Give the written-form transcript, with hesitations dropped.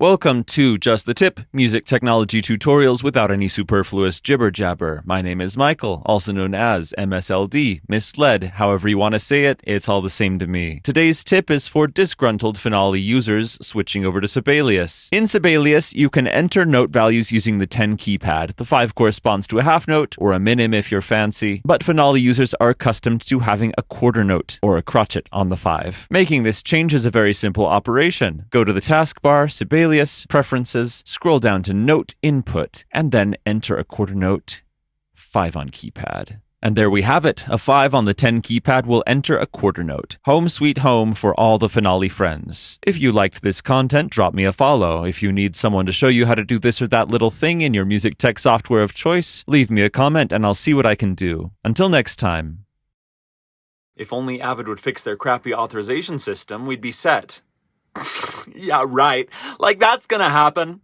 Welcome to Just the Tip, music technology tutorials without any superfluous jibber-jabber. My name is Michael, also known as MSLD, misled, however you want to say it, it's all the same to me. Today's tip is for disgruntled Finale users switching over to Sibelius. In Sibelius, you can enter note values using the 10 keypad. The 5 corresponds to a half note, or a minim if you're fancy, but Finale users are accustomed to having a quarter note, or a crotchet on the 5. Making this change is a very simple operation. Go to the taskbar, Sibelius, Preferences, scroll down to Note Input, and then enter a quarter note, 5 on keypad. And there we have it. A 5 on the 10 keypad will enter a quarter note. Home sweet home for all the Finale friends. If you liked this content, drop me a follow. If you need someone to show you how to do this or that little thing in your music tech software of choice, leave me a comment and I'll see what I can do. Until next time. If only AVID would fix their crappy authorization system, we'd be set. Yeah, right. Like that's gonna happen.